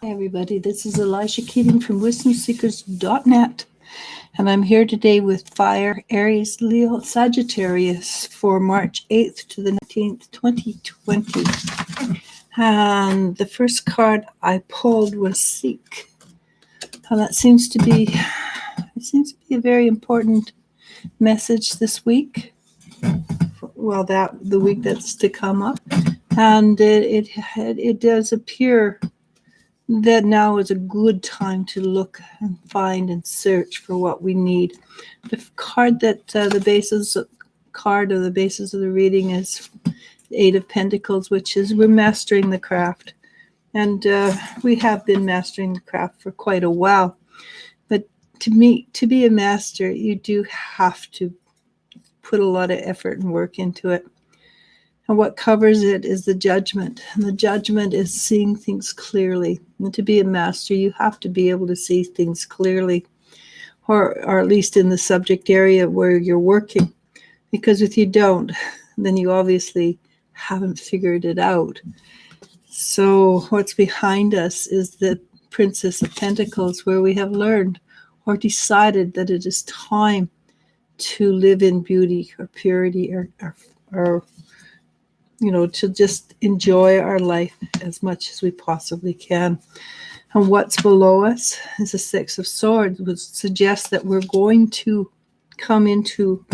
Hi, everybody. This is Eliz-sha from WisdomSeekers.net, and I'm here today with Fire, Aries, Leo, Sagittarius for March 8th to the 19th, 2020. And the first card I pulled was Seek. Now that seems to be a very important message this week. Well, the week that's to come up, and it does appear that now is a good time to look and find and search for what we need. The card that the basis of the reading is Eight of Pentacles, which is we're mastering the craft. And we have been mastering the craft for quite a while. But to be a master, you do have to put a lot of effort and work into it. And what covers it is the judgment. And the judgment is seeing things clearly. And to be a master, you have to be able to see things clearly, or at least in the subject area where you're working. Because if you don't, then you obviously haven't figured it out. So what's behind us is the Princess of Pentacles, where we have learned or decided that it is time to live in beauty or purity or to just enjoy our life as much as we possibly can. And what's below us is the Six of Swords, which suggests that we're going to come into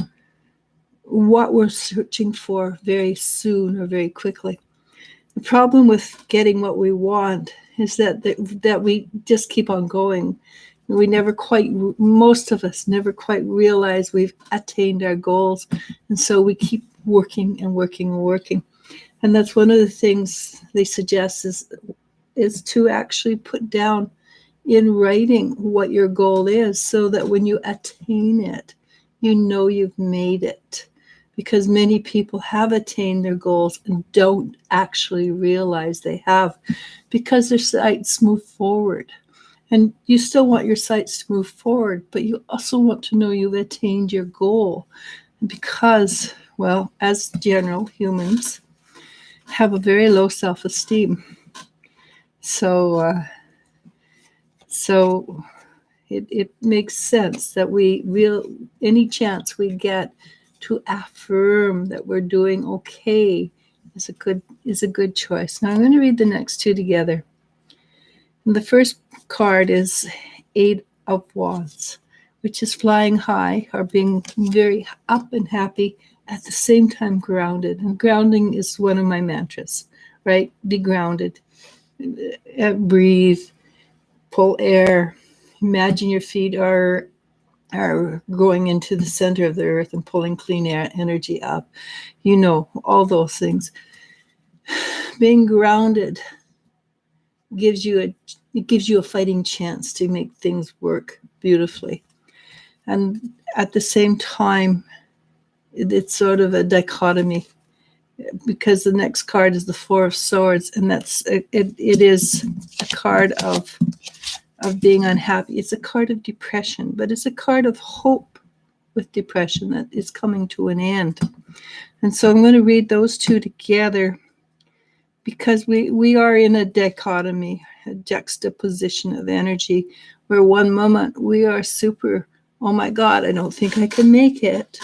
what we're searching for very soon or very quickly. The problem with getting what we want is that we just keep on going. Most of us never quite realize we've attained our goals. And so we keep working and working and working. And that's one of the things they suggest is to actually put down in writing what your goal is, so that when you attain it, you know you've made it. Because many people have attained their goals and don't actually realize they have, because their sights move forward. And you still want your sights to move forward, but you also want to know you've attained your goal. Because, well, as general humans, have a very low self-esteem. So it makes sense that any chance we get to affirm that we're doing okay is a good choice. Now I'm going to read the next two together. And the first card is Eight of Wands, which is flying high or being very up and happy, at the same time grounded. And grounding is one of my mantras, right? Be grounded. Breathe. Pull air. Imagine your feet are going into the center of the earth and pulling clean air energy up. All those things. Being grounded gives you a fighting chance to make things work beautifully. And at the same time, it's sort of a dichotomy, because the next card is the Four of Swords, and it is a card of being unhappy. It's a card of depression, but it's a card of hope with depression that is coming to an end. And so I'm going to read those two together, because we are in a dichotomy, a juxtaposition of energy, where one moment we are super, oh my God, I don't think I can make it,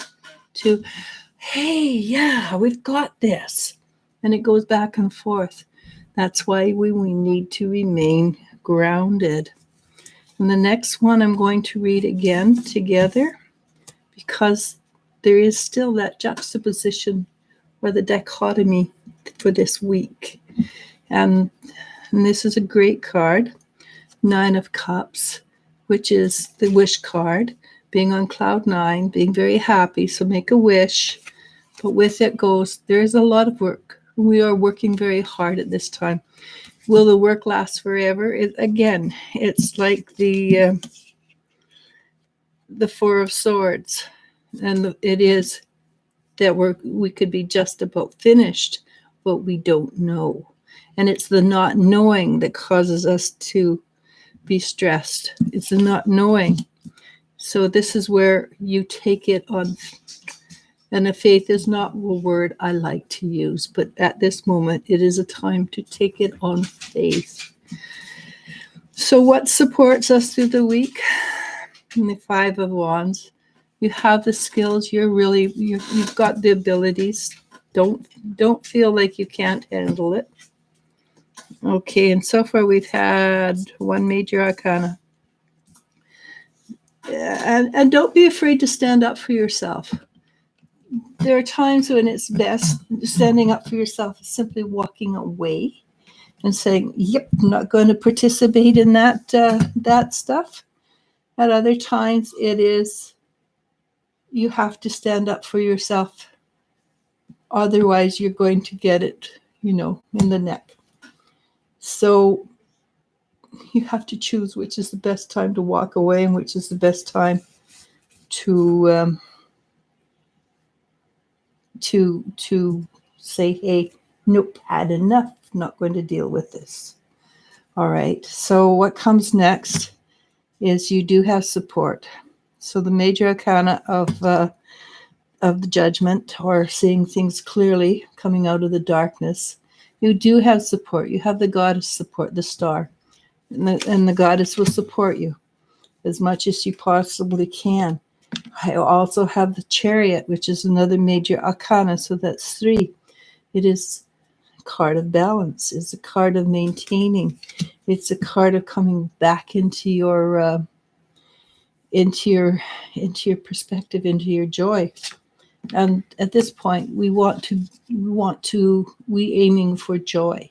to, hey, yeah, we've got this. And it goes back and forth. That's why we need to remain grounded. And the next one I'm going to read again together, because there is still that juxtaposition or the dichotomy for this week. And this is a great card, Nine of Cups, which is the wish card. Being on cloud nine, being very happy. So make a wish. But with it goes, there's a lot of work. We are working very hard at this time. Will the work last forever? It's like the Four of Swords. And it is that we could be just about finished, but we don't know. And it's the not knowing that causes us to be stressed. It's the not knowing. So this is where you take it on, and a faith is not a word I like to use, but at this moment, it is a time to take it on faith. So what supports us through the week? In the Five of Wands, you have the skills. You've got the abilities. Don't feel like you can't handle it. Okay, and so far we've had one major arcana. And don't be afraid to stand up for yourself. There are times when it's best standing up for yourself is simply walking away and saying, "Yep, I'm not going to participate in that stuff." At other times, it is you have to stand up for yourself. Otherwise, you're going to get it, in the neck. So you have to choose which is the best time to walk away and which is the best time to say, "Hey, nope, had enough. Not going to deal with this." All right. So what comes next is you do have support. So the major arcana of the Judgment, or seeing things clearly, coming out of the darkness, you do have support. You have the goddess support, the star, and the goddess will support you as much as you possibly can. I also have the Chariot, which is another major arcana, so that's 3. It is a card of balance. It's a card of maintaining. It's a card of coming back into your perspective, into your joy. And at this point, we aiming for joy.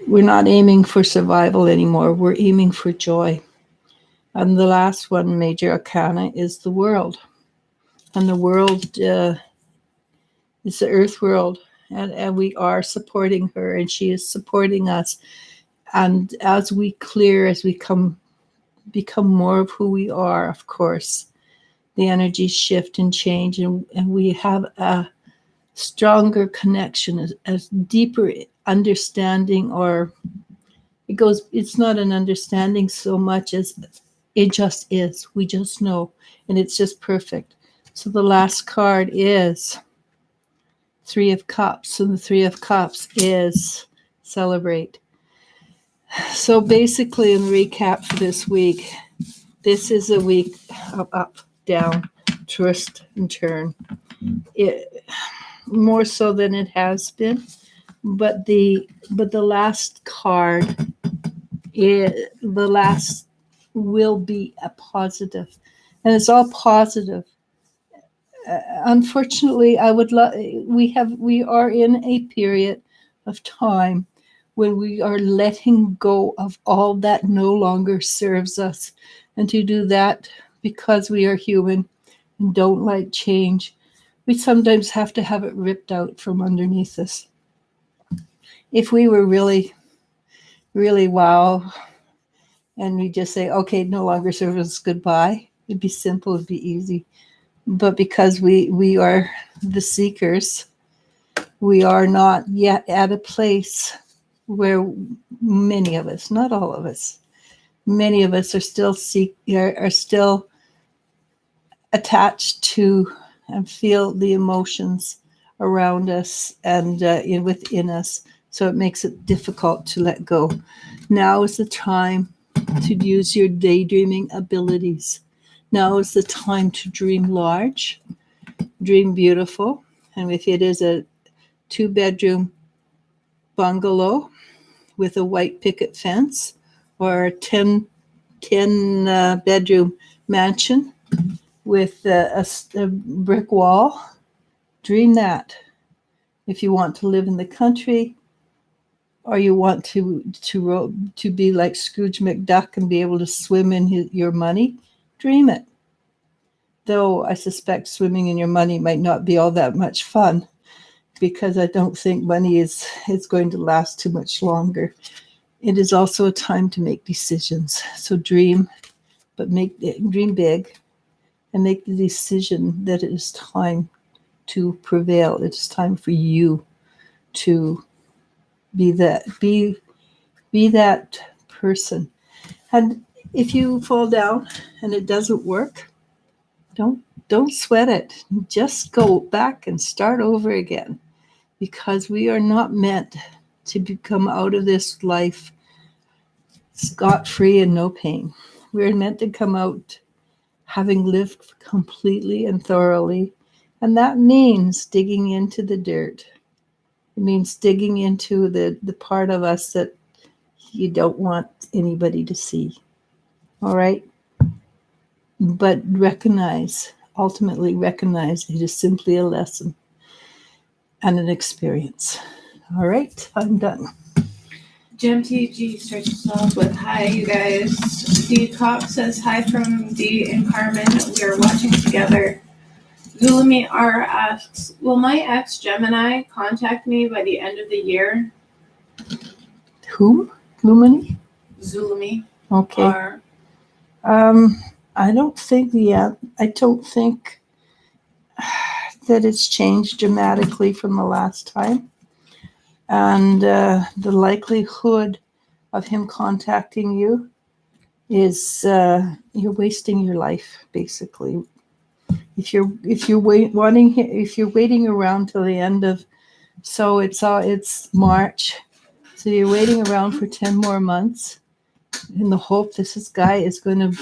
We're not aiming for survival anymore. We're aiming for joy. And the last one, major arcana, is the World. And the World is the Earth world. And we are supporting her, and she is supporting us. And as we become more of who we are, of course, the energies shift and change, and we have a stronger connection, a deeper understanding, or it's not an understanding so much as it just is. We just know, and it's just perfect. So the last card is 3 of Cups, and the 3 of Cups is celebrate. So basically, in recap for this week, this is a week of up, down, twist, and turn. It more so than it has been, but the last card, the last will be a positive, and it's all positive. Unfortunately, we are in a period of time when we are letting go of all that no longer serves us, and to do that because we are human and don't like change, we sometimes have to have it ripped out from underneath us. If we were really, really wow, and we just say, okay, no longer serves us, goodbye, it'd be simple, it'd be easy. But because we are the seekers, we are not yet at a place where many of us, not all of us, many of us are still still attached to and feel the emotions around us and within us. So it makes it difficult to let go. Now is the time to use your daydreaming abilities. Now is the time to dream large, dream beautiful. And if it is a 2-bedroom bungalow with a white picket fence, or a 10 bedroom mansion with a brick wall, dream that. If you want to live in the country, or you want to be like Scrooge McDuck and be able to swim in your money, dream it. Though I suspect swimming in your money might not be all that much fun, because I don't think money is going to last too much longer. It is also a time to make decisions. So dream, but dream big, and make the decision that it is time to prevail. It is time for you to be that person. And if you fall down and it doesn't work, don't sweat it. Just go back and start over again, because we are not meant to come out of this life scot-free and no pain. We're meant to come out having lived completely and thoroughly. And that means digging into the dirt. It means digging into the part of us that you don't want anybody to see. All right? But ultimately recognize it is simply a lesson and an experience. All right, I'm done. GMTG starts us off with, hi, you guys. D Cop says hi from D and Carmen. We are watching together. Zulumi R asks, will my ex Gemini contact me by the end of the year? Whom? Lumini? Zulumi Okay. R. I don't think that it's changed dramatically from the last time. And the likelihood of him contacting you is you're wasting your life, basically. If you're waiting around till the end of, so it's March, so you're waiting around for 10 more months in the hope this guy is going to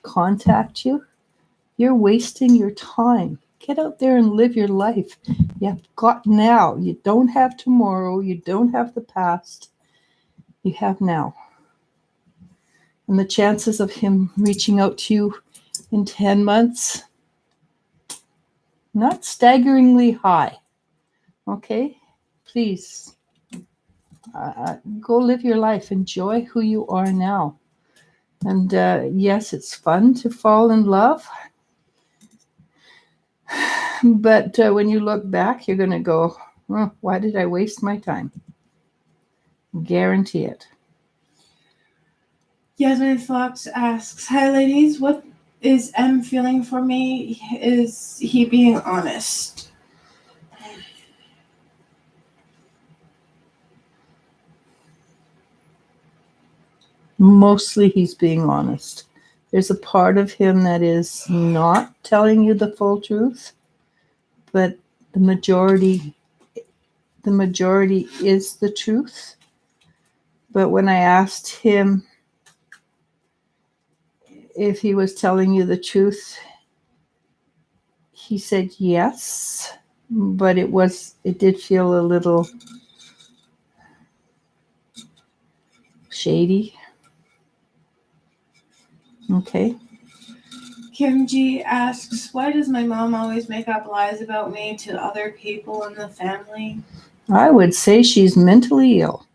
contact you, you're wasting your time. Get out there and live your life. You have got now. You don't have tomorrow. You don't have the past. You have now. And the chances of him reaching out to you in 10 months, not staggeringly high. Okay? Please, go live your life. Enjoy who you are now. And yes, it's fun to fall in love. But when you look back, you're going to go, oh, why did I waste my time? Guarantee it. Yasmin Fox asks, hi, ladies. What is M feeling for me? Is he being honest? Mostly he's being honest. There's a part of him that is not telling you the full truth, but the majority is the truth. But when I asked him if he was telling you the truth, he said yes, but it did feel a little shady. Okay. Kim G asks, why does my mom always make up lies about me to other people in the family? I would say she's mentally ill.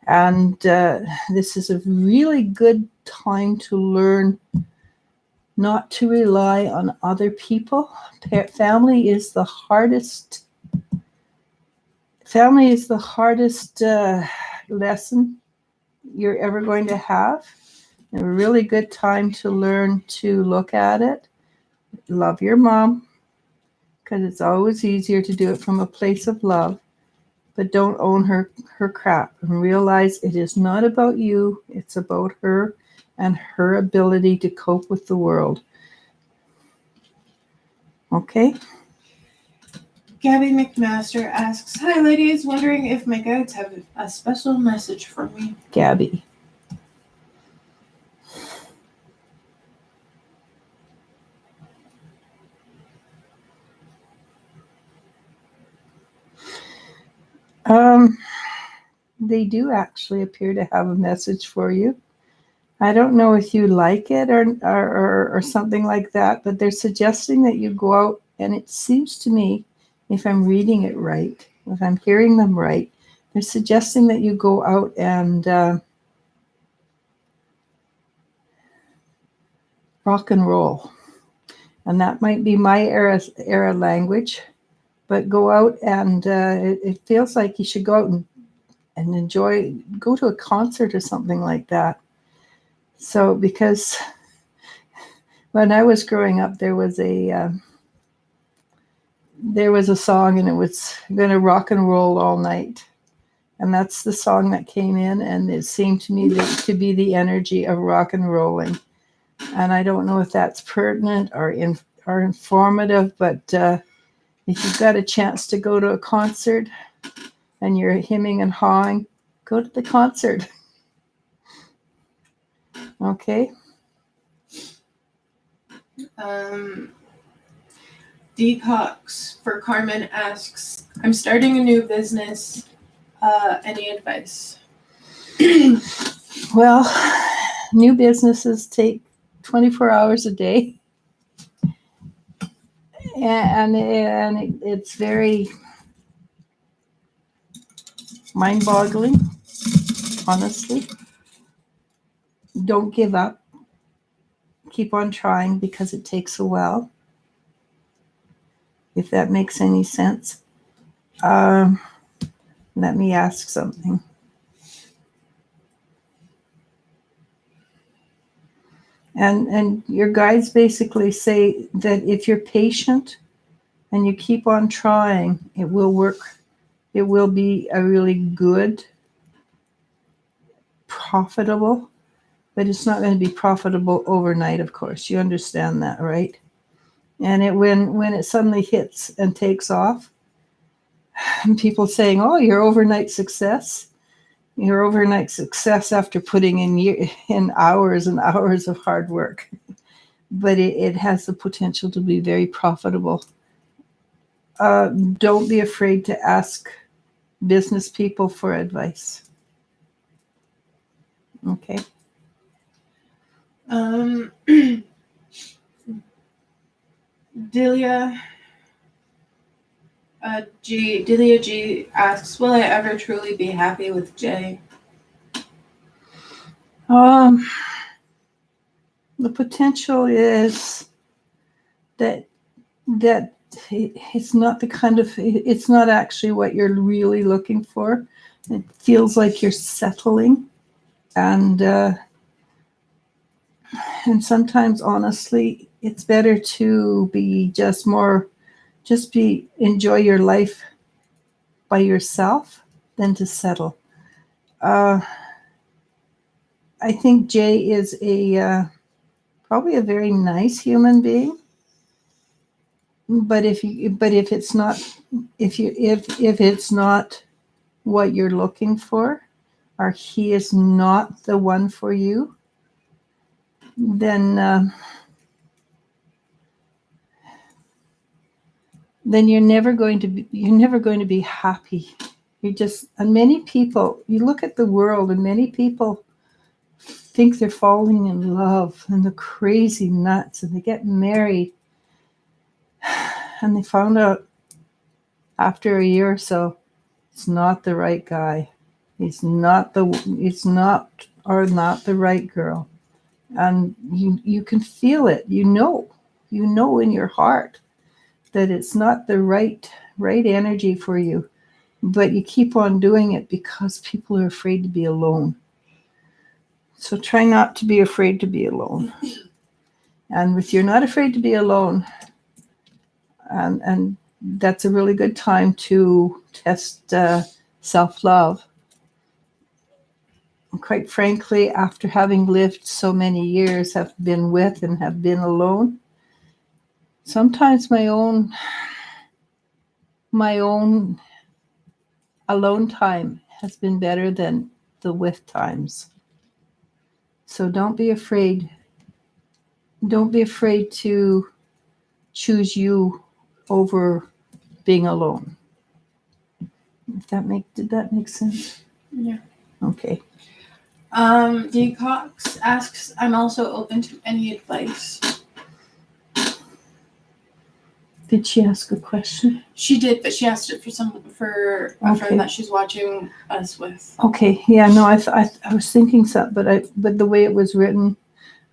And this is a really good time to learn not to rely on other people. Family is the hardest lesson you're ever going to have. A really good time to learn to look at it. Love your mom, because it's always easier to do it from a place of love. But don't own her crap, and realize it is not about you. It's about her and her ability to cope with the world. Okay? Gabby McMaster asks, hi, ladies. Wondering if my guides have a special message for me. Gabby. They do actually appear to have a message for you. I don't know if you like it or something like that, but they're suggesting that you go out, and it seems to me, if I'm reading it right, if I'm hearing them right, they're suggesting that you go out and rock and roll. And that might be my era language, but go out and it feels like you should go out and go to a concert or something like that. So, because when I was growing up, there was a song, and it was going to rock and roll all night. And that's the song that came in, and it seemed to me to be the energy of rock and rolling. And I don't know if that's pertinent or informative, but if you've got a chance to go to a concert and you're hemming and hawing, go to the concert. Okay. D. Cox for Carmen asks, I'm starting a new business. Any advice? Well, new businesses take 24 hours a day. And it's very mind-boggling, honestly. Don't give up. Keep on trying because it takes a while, if that makes any sense. Let me ask something. And your guides basically say that if you're patient and you keep on trying, it will work. It will be a really good, profitable, but it's not going to be profitable overnight, of course. You understand that, right? And when it suddenly hits and takes off, and people saying, "Oh, your overnight success." Your overnight success after putting in hours and hours of hard work. But it has the potential to be very profitable. Don't be afraid to ask business people for advice. Okay. Delia G asks, will I ever truly be happy with Jay? The potential is that it's not it's not actually what you're really looking for. It feels like you're settling, and sometimes, honestly, it's better to be enjoy your life by yourself than to settle. I think Jay is probably a very nice human being, but if it's not if it's not what you're looking for, or he is not the one for you, then you're never going to be happy. And many people, you look at the world, and many people think they're falling in love, and they're crazy nuts, and they get married, and they found out after a year or so it's not the right guy. It's not the right girl. And you can feel it. You know in your heart that it's not the right energy for you, but you keep on doing it because people are afraid to be alone. So try not to be afraid to be alone. And if you're not afraid to be alone, and that's a really good time to test self-love. And quite frankly, after having lived so many years, have been with and have been alone, sometimes my own alone time has been better than the with times. So don't be afraid. Don't be afraid to choose you over being alone. Did that make sense? Yeah. Okay. D. Cox asks, I'm also open to any advice. Did she ask a question? She did, but she asked it for a friend that she's watching us with. Okay. Yeah. No, I was thinking something, but the way it was written,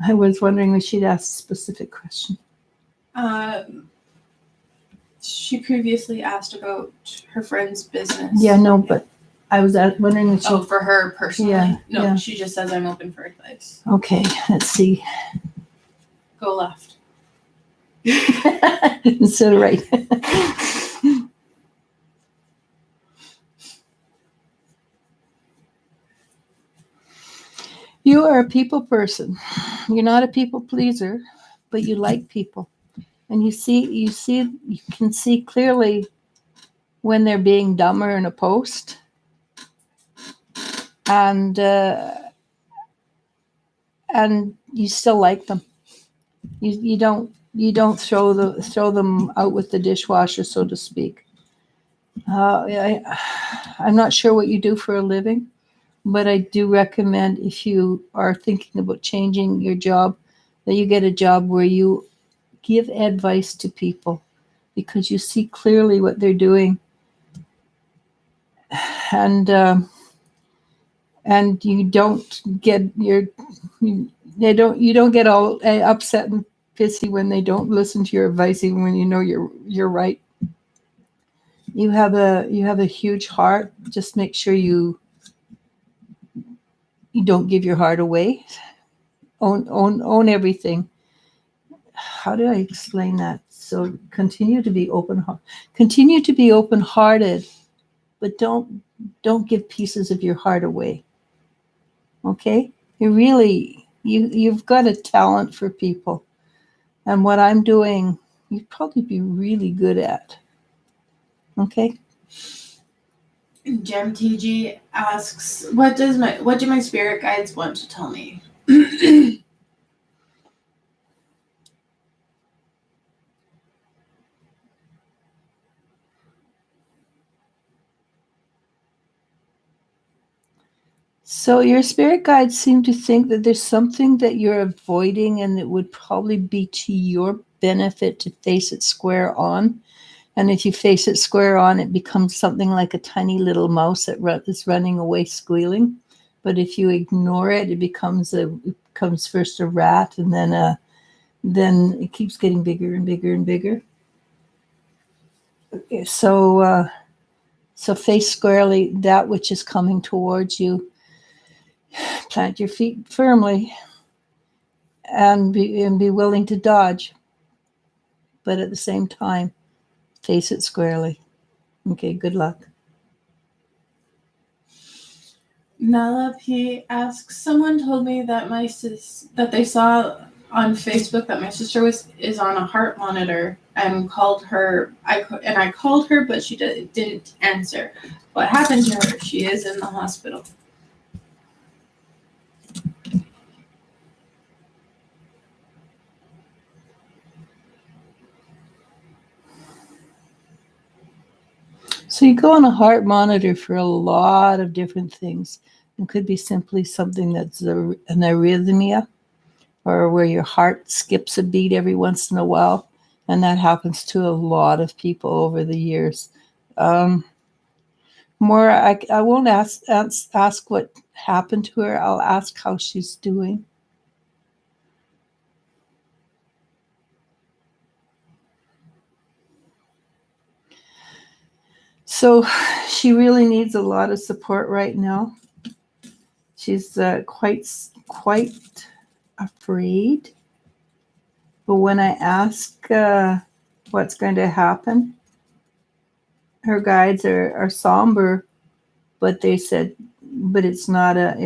I was wondering if she'd asked a specific question. She previously asked about her friend's business. Yeah. No, but I was wondering if she. Oh, for her personally? Yeah. No, yeah. She just says I'm open for advice. Okay. Let's see. Go left. Instead of right. You are a people person. You're not a people pleaser, but you like people. And you can see clearly when they're being dumber in a post. And and you still like them. You don't throw them out with the dishwasher, so to speak. I'm not sure what you do for a living, but I do recommend, if you are thinking about changing your job, that you get a job where you give advice to people, because you see clearly what they're doing, and you don't get you don't get all upset and pissy when they don't listen to your advice, even when you know you're right. You have a huge heart. Just make sure you don't give your heart away. Own everything. How do I explain that? So continue to be open-hearted, but don't give pieces of your heart away. Okay? You've got a talent for people. And what I'm doing, you'd probably be really good at. Okay? Gem TG asks, what do my spirit guides want to tell me? So your spirit guides seem to think that there's something that you're avoiding, and it would probably be to your benefit to face it square on. And if you face it square on, it becomes something like a tiny little mouse that is running away squealing. But if you ignore it, it becomes first a rat, and then it keeps getting bigger and bigger and bigger. Okay, so face squarely that which is coming towards you. Plant your feet firmly, and be willing to dodge, but at the same time, face it squarely. Okay, good luck. Nala P asks, someone told me that that they saw on Facebook that my sister is on a heart monitor, and called her. I called her, but she didn't answer. What happened to her? She is in the hospital. So you go on a heart monitor for a lot of different things. It could be simply something that's an arrhythmia, or where your heart skips a beat every once in a while. And that happens to a lot of people over the years. I won't ask what happened to her. I'll ask how she's doing. So she really needs a lot of support right now. She's quite afraid. But when I ask what's going to happen, her guides are somber, but they said, but it's not the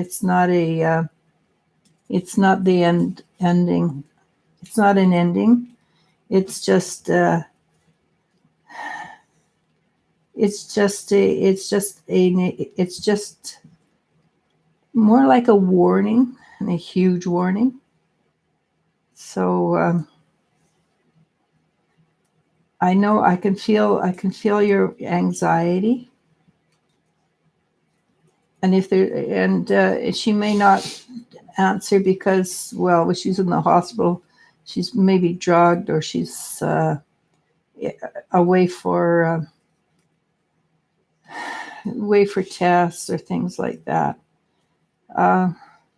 ending. It's not an ending. It's just more like a warning, and a huge warning. So I know I can feel your anxiety, and she may not answer because, well, when she's in the hospital, she's maybe drugged, or she's away for tests or things like that.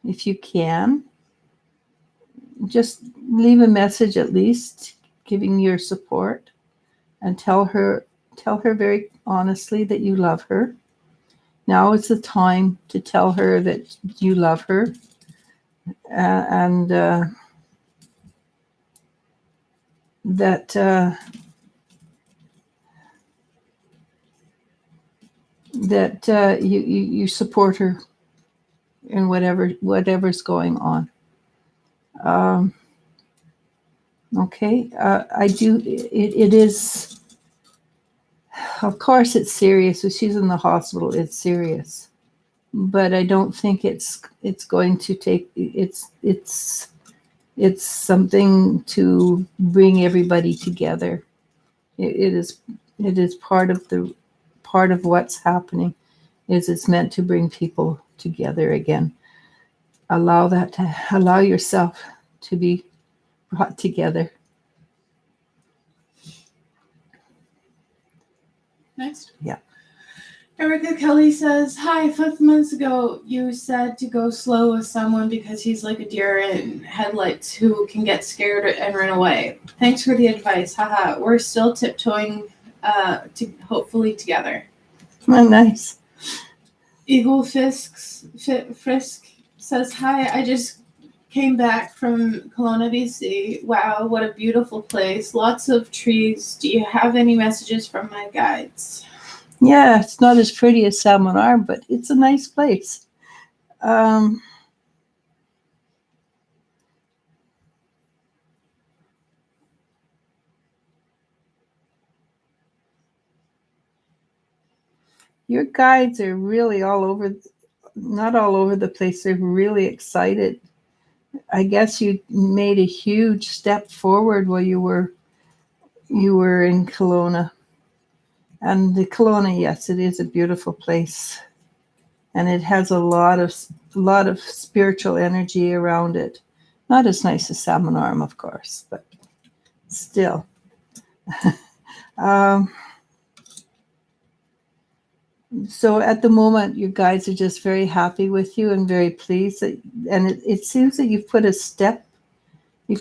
If you can, just leave a message, at least giving your support, and tell her very honestly that you love her. Now is the time to tell her that you love her, and that you support her in whatever's going on. Okay, I do. It is, of course, it's serious. If she's in the hospital, it's serious. but I don't think it's going to take it's something to bring everybody together. It is part of what's happening. Is it's meant to bring people together again. Allow yourself to be brought together. Next. Yeah. Erica Kelly says, hi, 5 months ago, you said to go slow with someone because he's like a deer in headlights who can get scared and run away. Thanks for the advice. Haha. We're still tiptoeing hopefully together. Oh, nice. Eagle Frisk says, hi, I just came back from Kelowna, BC. Wow, what a beautiful place. Lots of trees. Do you have any messages from my guides? Yeah, it's not as pretty as Salmon Arm, but it's a nice place. Your guides are really not all over the place. They're really excited. I guess you made a huge step forward while you were in Kelowna. And the Kelowna, yes, it is a beautiful place. And it has a lot of spiritual energy around it. Not as nice as Salmon Arm, of course, but still. So at the moment, you guys are just very happy with you and very pleased. And it seems that you've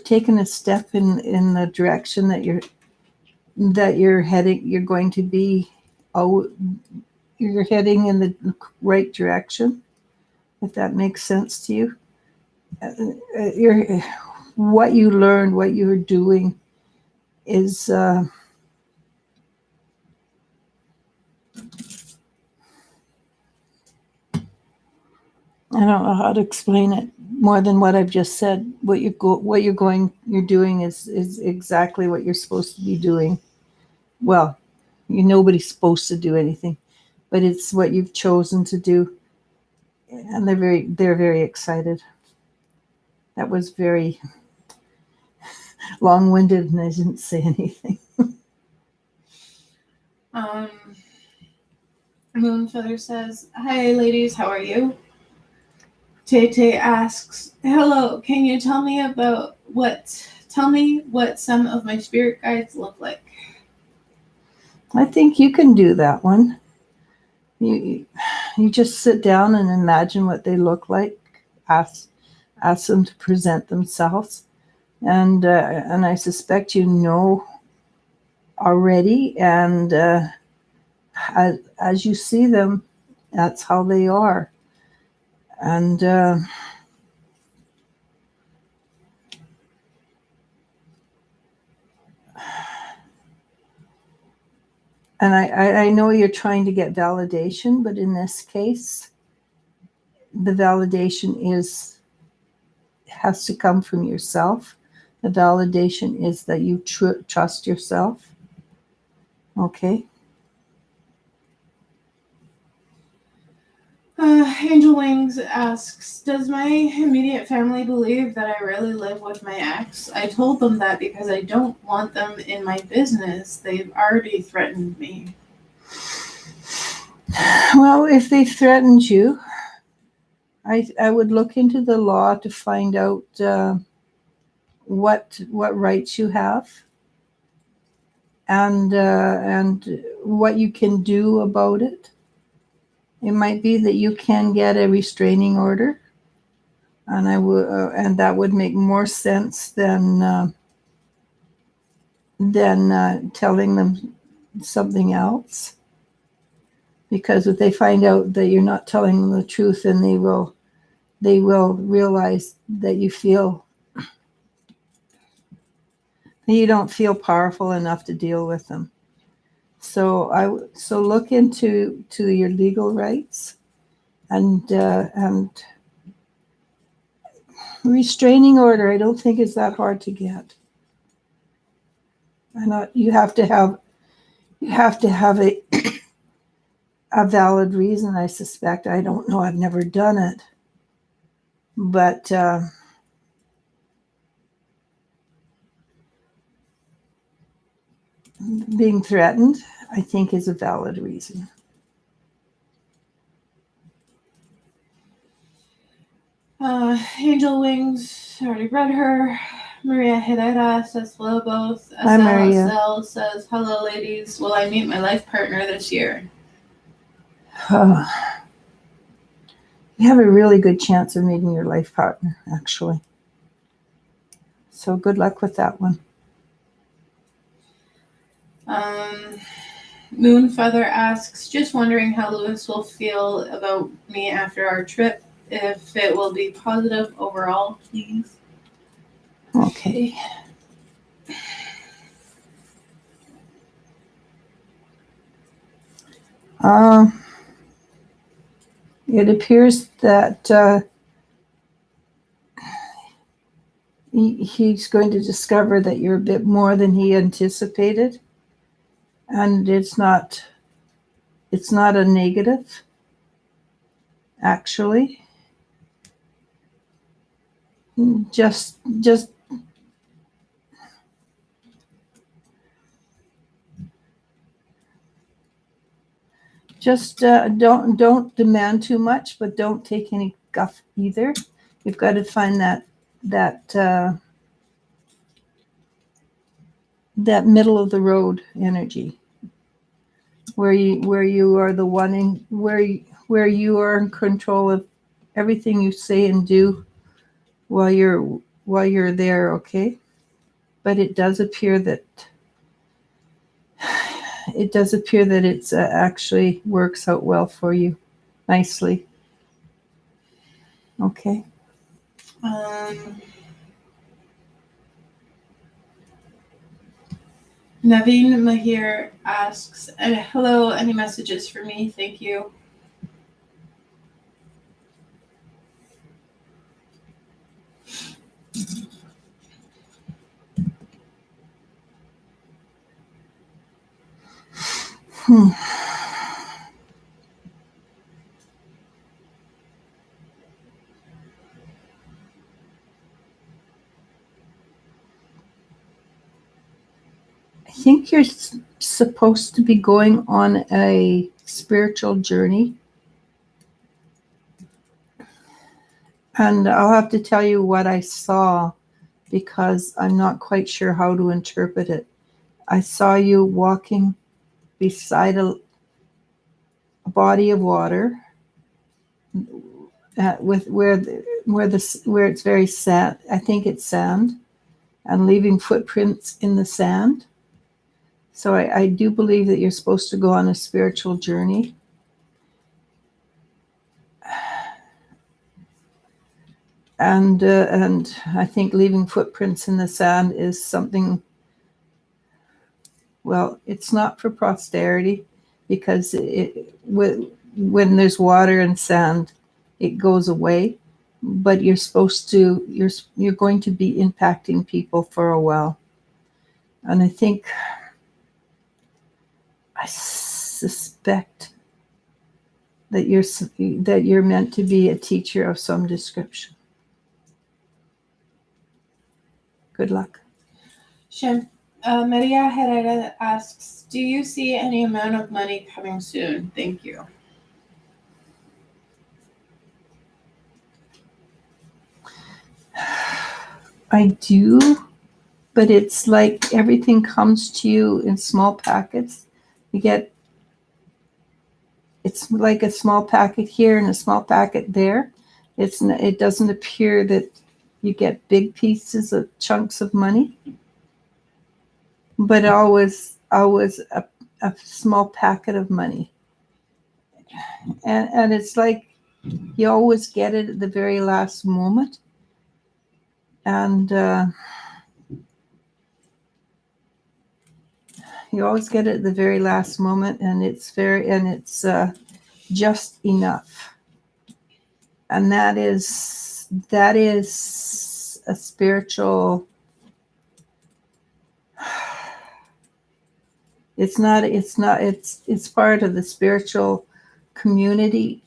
taken a step in the direction that you're heading. You're going to be, you're heading in the right direction, if that makes sense to you. What you learned, what you were doing is, I don't know how to explain it more than what I've just said. What you're doing is exactly what you're supposed to be doing. Well, nobody's supposed to do anything, but it's what you've chosen to do, and they're very excited. That was very long-winded, and I didn't say anything. Moonfeather says, hi, ladies, how are you? Tay asks, hello, can you tell me what some of my spirit guides look like? I think you can do that one. You just sit down and imagine what they look like. Ask them to present themselves, and I suspect you know already. And as you see them, that's how they are. And I know you're trying to get validation, but in this case, the validation has to come from yourself. The validation is that you trust yourself. Okay. Angel Wings asks, does my immediate family believe that I really live with my ex? I told them that because I don't want them in my business. They've already threatened me. Well, if they threatened you, I would look into the law to find out what rights you have, and what you can do about it. It might be that you can get a restraining order, and and that would make more sense than telling them something else. Because if they find out that you're not telling them the truth, then they will realize that you don't feel powerful enough to deal with them. So look into your legal rights, and restraining order. I don't think it's that hard to get. You have to have a a valid reason, I suspect. I don't know. I've never done it. But being threatened, I think, is a valid reason. Angel Wings, already read her. Maria Herrera says hello both. Hi, Maria. SLSL says hello ladies. Will I meet my life partner this year? You have a really good chance of meeting your life partner, actually. So good luck with that one. Moonfeather asks, just wondering how Lewis will feel about me after our trip. If it will be positive overall, please. Okay. It appears that he's going to discover that you're a bit more than he anticipated, and it's not a negative, actually. Just don't demand too much, but don't take any guff either. You've got to find that middle of the road energy, where you are the one where you are in control of everything you say and do while you're there. Okay, but it does appear that it's actually works out well for you, nicely. Okay. Naveen Mahir asks, hello, any messages for me? Thank you. I think you're supposed to be going on a spiritual journey. And I'll have to tell you what I saw, because I'm not quite sure how to interpret it. I saw you walking beside a body of water, with where it's very sand. I think it's sand, and leaving footprints in the sand. So I do believe that you're supposed to go on a spiritual journey. And I think leaving footprints in the sand is something. Well, it's not for posterity, because when there's water and sand, it goes away. But you're going to be impacting people for a while, and I suspect that you're meant to be a teacher of some description. Good luck. Maria Herrera asks, do you see any amount of money coming soon? Thank you. I do, but it's like everything comes to you in small packets. It's like a small packet here and a small packet there. It doesn't appear that you get big pieces of chunks of money, but always a small packet of money. And it's like you always get it at the very last moment. And you always get it at the very last moment, and it's just enough. And that is a spiritual. It's part of the spiritual community.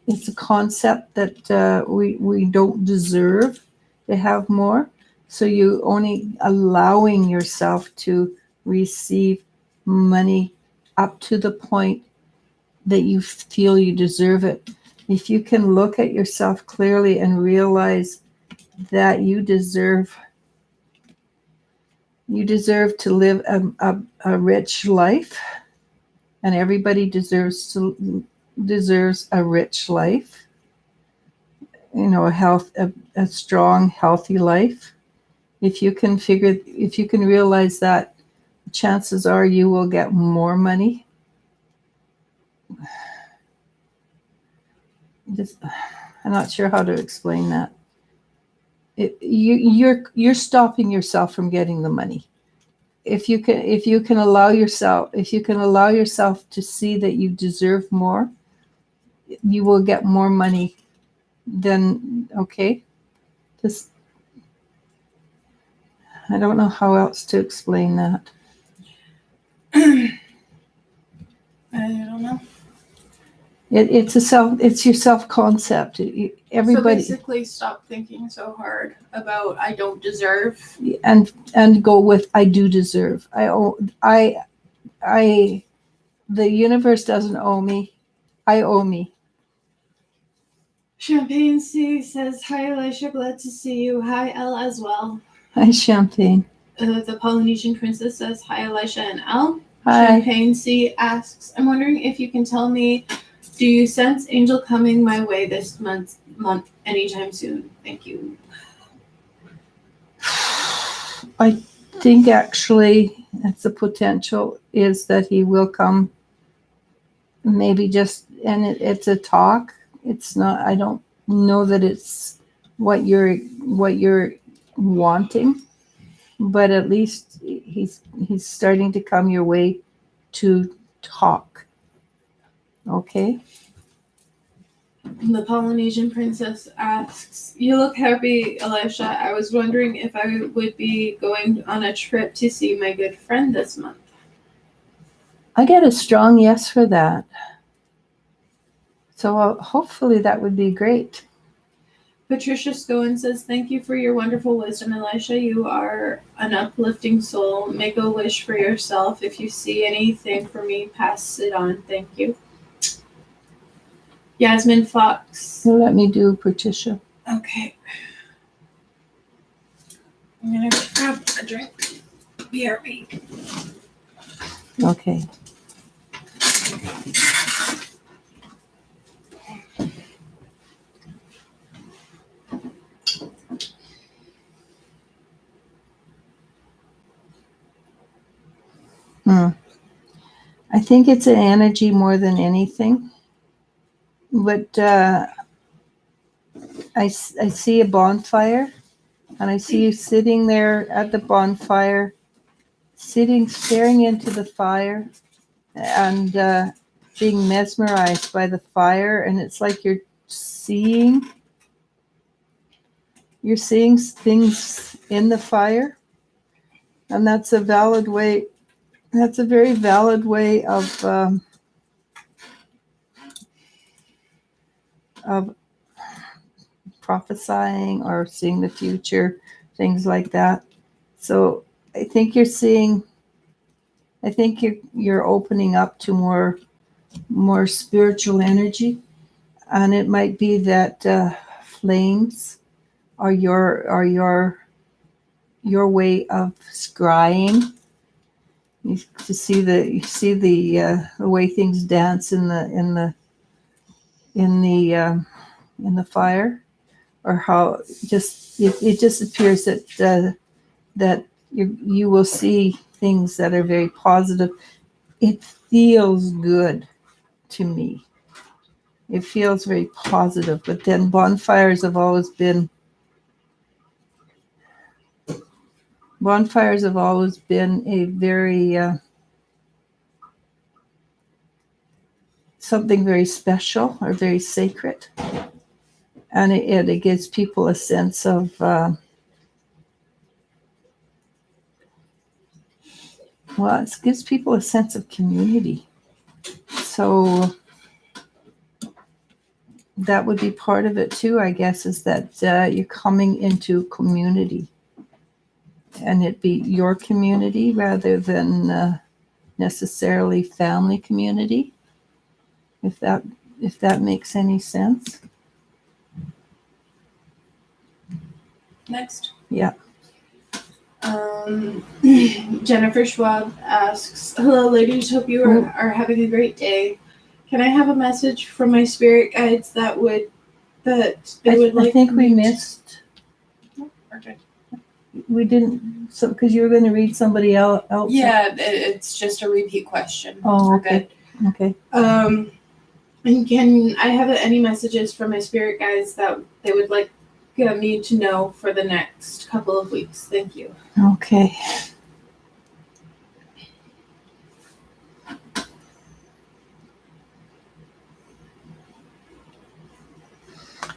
It's a concept that we don't deserve to have more. So you only allowing yourself to receive money up to the point that you feel you deserve it. If you can look at yourself clearly and realize that you deserve to live a rich life, and everybody deserves a rich life, a strong, healthy life. If you can realize that, chances are you will get more money. I'm not sure how to explain that. You're stopping yourself from getting the money. If you can allow yourself to see that you deserve more, you will get more money. Then okay, just I don't know how else to explain that. I don't know. It's your self concept. Everybody. So basically, stop thinking so hard about I don't deserve, and go with I do deserve. The universe doesn't owe me. I owe me. Champagne C says, hi, Elisha, glad to see you. Hi, Elle, as well. Hi, Champagne. The Polynesian Princess says, hi, Elisha and Elle. Hi. Champagne C asks, I'm wondering if you can tell me, do you sense angel coming my way this month anytime soon? Thank you. I think actually that's the potential is that he will come. Maybe and it's a talk. It's not. I don't know that it's what you're wanting, but at least he's starting to come your way to talk. Okay. The Polynesian Princess asks, you look happy, Elisha. I was wondering if I would be going on a trip to see my good friend this month. I get a strong yes for that. So hopefully that would be great. Patricia Scowen says, thank you for your wonderful wisdom, Elisha. You are an uplifting soul. Make a wish for yourself. If you see anything for me, pass it on. Thank you. Yasmin Fox. Let me do Patricia. Okay. I'm going to grab a drink. BRB. Okay. I think it's an energy more than anything. But I see a bonfire, and I see you sitting there at the bonfire, staring into the fire, and being mesmerized by the fire. And it's like you're seeing things in the fire, and that's a valid way. That's a very valid way of prophesying or seeing the future, things like that. So I think you're opening up to more spiritual energy, and it might be that flames are your way of scrying. You see the way things dance in the fire, or how it just appears that you will see things that are very positive. It feels good to me. It feels very positive. But then bonfires have always been a very something very special or very sacred, and it gives people a sense of it gives people a sense of community. So that would be part of it too, I guess, is that you're coming into community, and it be your community rather than necessarily family community, if that makes any sense. Next. Yeah. Jennifer Schwab asks, "Hello, ladies. Hope you are having a great day. Can I have a message from my spirit guides that they would like?" I think we missed. Okay. We didn't, so because you were going to read somebody else. Yeah, it's just a repeat question. Oh, We're okay. good. Okay. And can I have any messages from my spirit guides that they would like me to know for the next couple of weeks? Thank you. Okay.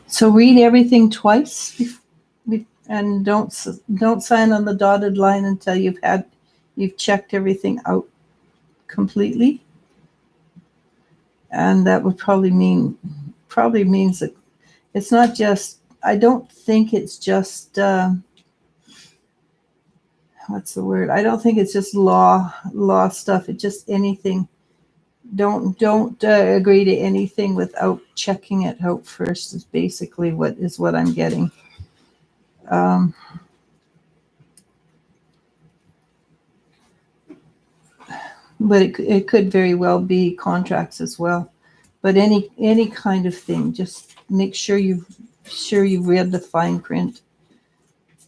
So read everything twice, and don't sign on the dotted line until you've checked everything out completely. And that would probably means that it's not just. I don't think it's just. What's the word? I don't think it's just law stuff. It's just anything. Don't agree to anything without checking it out first. Is basically what I'm getting. But it could very well be contracts as well. But any kind of thing, just make sure you've read the fine print.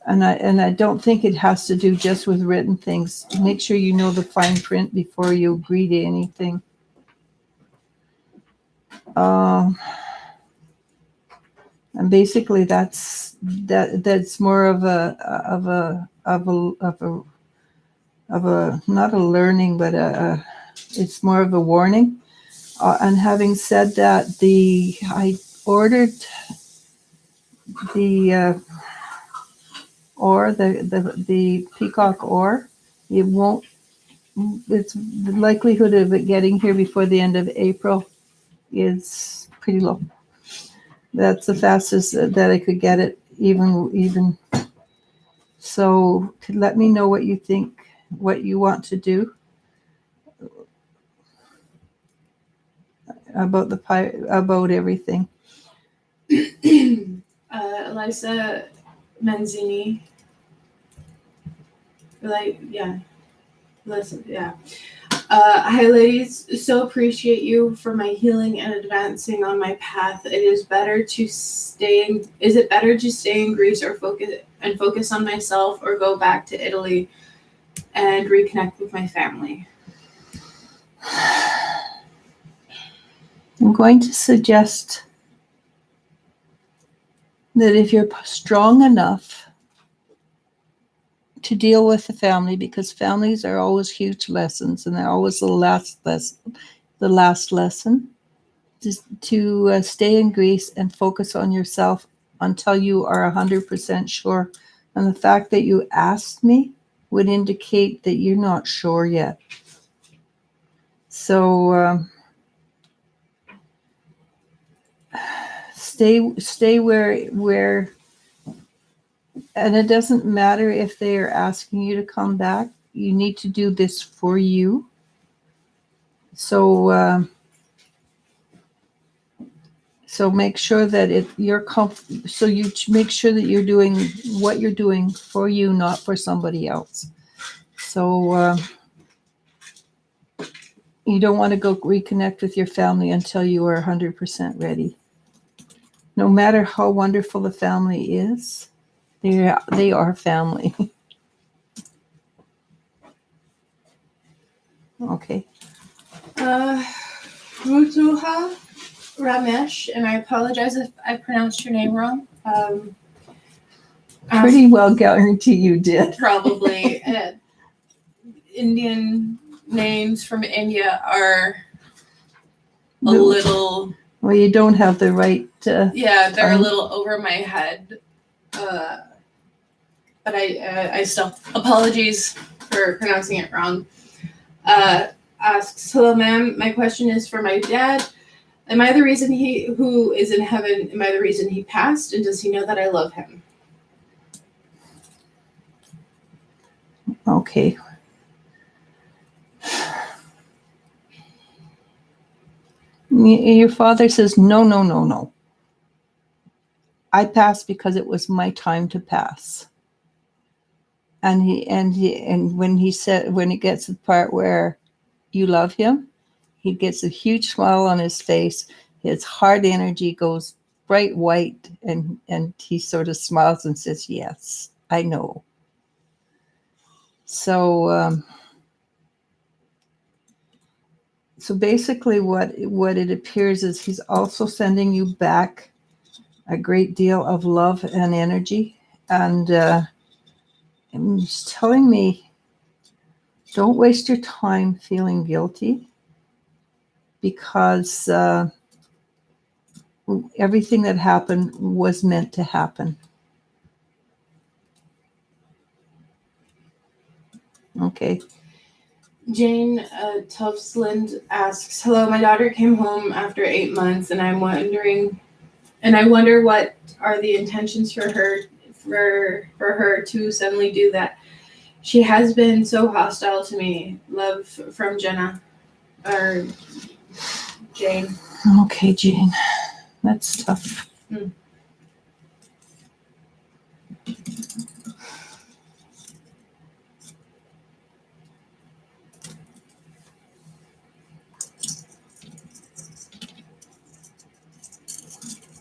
And I don't think it has to do just with written things. Make sure you know the fine print before you agree to anything. And basically that's more of a not a learning, but it's more of a warning. And having said that, I ordered the the peacock ore. It won't. It's the likelihood of it getting here before the end of April is pretty low. That's the fastest that I could get it, even. So let me know what you think, what you want to do about about everything. Eliza Manzini. Listen, yeah. Hi, ladies. So appreciate you for my healing and advancing on my path. Is it better to stay in Greece or focus on myself, or go back to Italy and reconnect with my family? I'm going to suggest that if you're strong enough to deal with the family, because families are always huge lessons, and they're always the last lesson, just to stay in Greece and focus on yourself until you are 100% sure. And the fact that you asked me would indicate that you're not sure yet. So stay where, and it doesn't matter if they are asking you to come back. You need to do this for you. So so make sure that you're comfortable. So you make sure that you're doing what you're doing for you, not for somebody else. So you don't want to go reconnect with your family until you are 100% ready. No matter how wonderful the family is, they are family. Okay. Rutuha Ramesh, and I apologize if I pronounced your name wrong. Pretty well guarantee you did. Probably. Indian names from India are a little... Well, you don't have the right... yeah, they're a little over my head. But I still... Apologies for pronouncing it wrong. Asks, "Hello, ma'am. My question is for my dad. Am I the reason he who is in heaven? Am I the reason he passed? And does he know that I love him? Okay. Your father says, no, no, no, no. I passed because it was my time to pass. And when it gets to the part where you love him, he gets a huge smile on his face. His heart energy goes bright white, and he sort of smiles and says, yes, I know. So so basically what it appears is he's also sending you back a great deal of love and energy. And he's telling me, don't waste your time feeling guilty, because everything that happened was meant to happen. Okay. Jane Tuftsland asks, "Hello, my daughter came home after 8 months, and I wonder what are the intentions for her to suddenly do that. She has been so hostile to me. Love from Jenna or Jane." Okay, Jane, that's tough.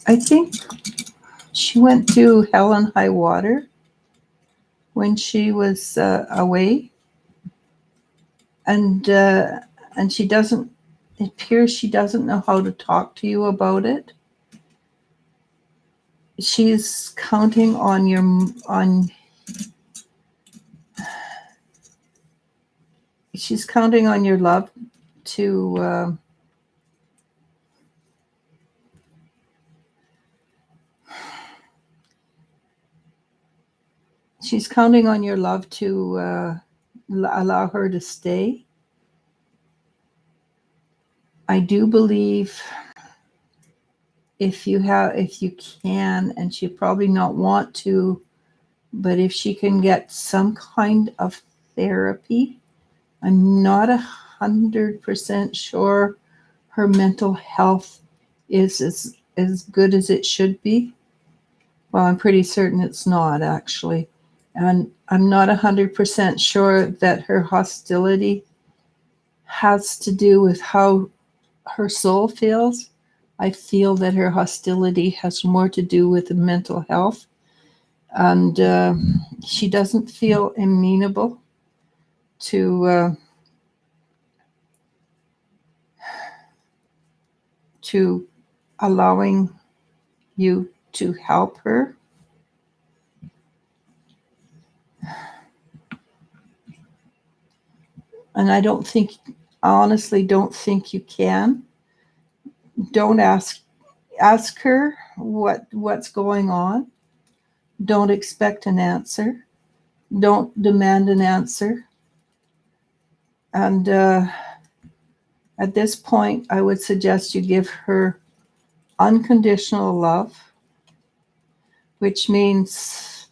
I think she went to hell and high water when she was away, and she doesn't. It appears she doesn't know how to talk to you about it. She's counting on she's counting on your love to she's counting on your love to allow her to stay. I do believe if you can, and she probably not want to, but if she can get some kind of therapy, I'm not 100% sure her mental health is as good as it should be. Well, I'm pretty certain it's not, actually. And I'm not 100% sure that her hostility has to do with how her soul feels. I feel that her hostility has more to do with the mental health. And she doesn't feel amenable to allowing you to help her. And I honestly don't think you can. Don't ask her what's going on. Don't expect an answer. Don't demand an answer. And at this point, I would suggest you give her unconditional love, which means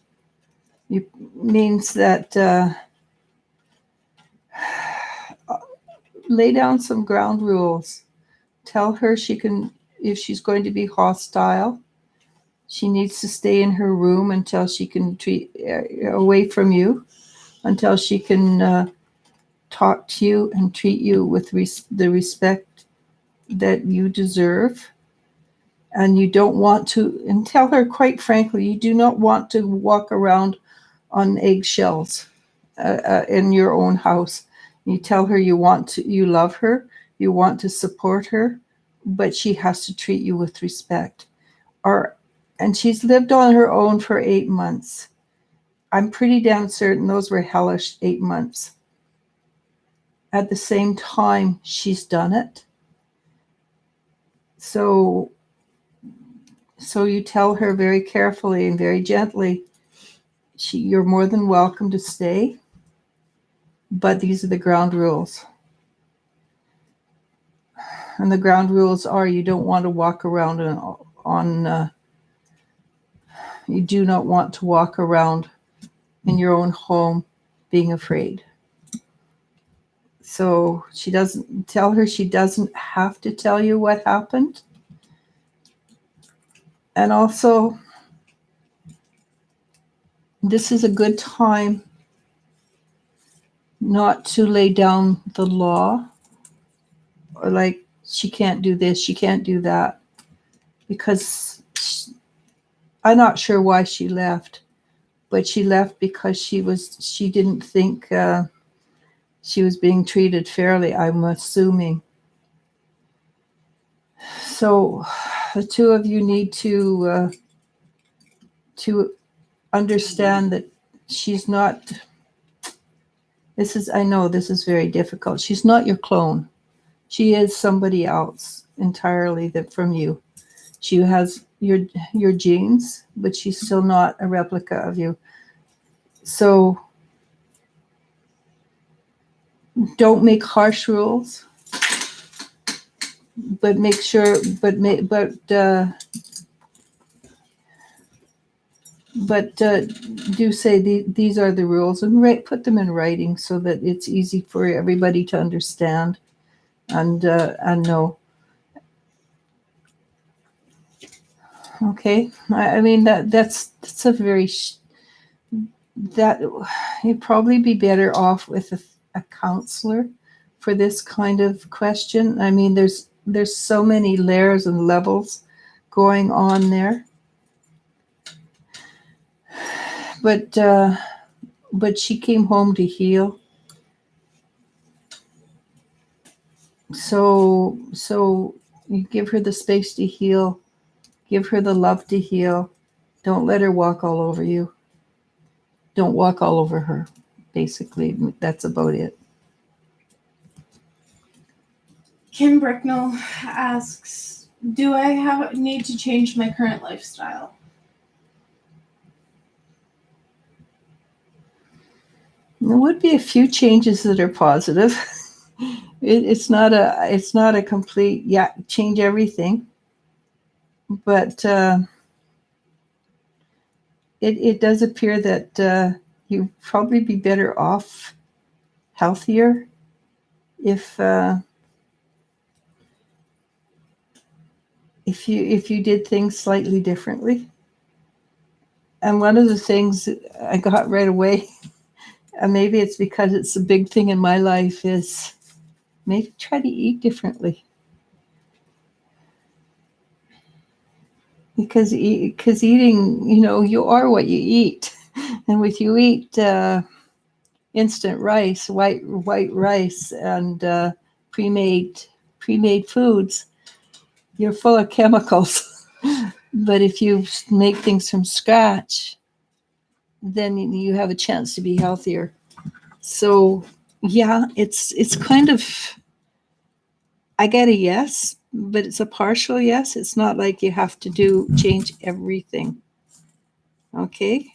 that lay down some ground rules. Tell her if she's going to be hostile, she needs to stay in her room until she can away from you, until she can talk to you and treat you with the respect that you deserve. And you don't want to, and tell her quite frankly, you do not want to walk around on eggshells in your own house. You tell her you love her, you want to support her, but she has to treat you with respect. And she's lived on her own for 8 months. I'm pretty damn certain those were hellish 8 months. At the same time, she's done it. So you tell her very carefully and very gently, you're more than welcome to stay, but these are the ground rules. And the ground rules are you don't want to walk around you do not want to walk around in your own home being afraid. So she doesn't have to tell you what happened. And also, this is a good time not to lay down the law, or like, she can't do this, she can't do that, because I'm not sure why she left, but she left because she didn't think she was being treated fairly, I'm assuming. So the two of you need to understand that she's not. I know this is very difficult. She's not your clone. She is somebody else entirely from you. She has your genes, but she's still not a replica of you. So don't make harsh rules, but make sure, do say these are the rules, and put them in writing so that it's easy for everybody to understand and know. Okay, I mean that's a very that you'd probably be better off with a counselor for this kind of question. I mean, there's so many layers and levels going on there. But she came home to heal. So you give her the space to heal, give her the love to heal. Don't let her walk all over you. Don't walk all over her. Basically, that's about it. Kim Bricknell asks, do I need to change my current lifestyle? There would be a few changes that are positive. It's not a complete change everything, but it does appear that you'd probably be better off, healthier, if you did things slightly differently. And one of the things I got right away, and maybe it's because it's a big thing in my life, is maybe try to eat differently. Because eating, you are what you eat. And if you eat instant rice, white rice, and pre-made foods, you're full of chemicals. But if you make things from scratch, then you have a chance to be healthier. So yeah, it's kind of, I get a yes, but it's a partial yes. It's not like you have to change everything. Okay.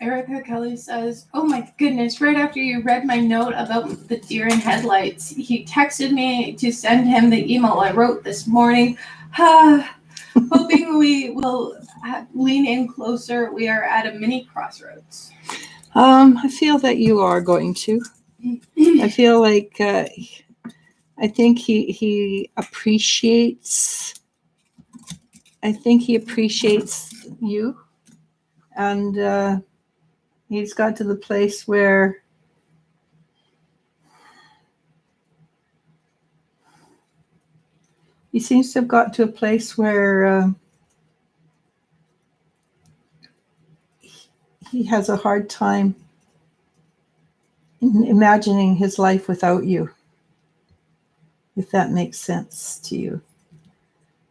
Erica Kelly says, oh my goodness, right after you read my note about the deer in headlights, he texted me to send him the email I wrote this morning. Hoping we will lean in closer. We are at a mini crossroads. I feel that you are going to. I feel like I think he appreciates. I think he appreciates you, and he's got to the place where he seems to have got to a place where he has a hard time imagining his life without you, if that makes sense to you.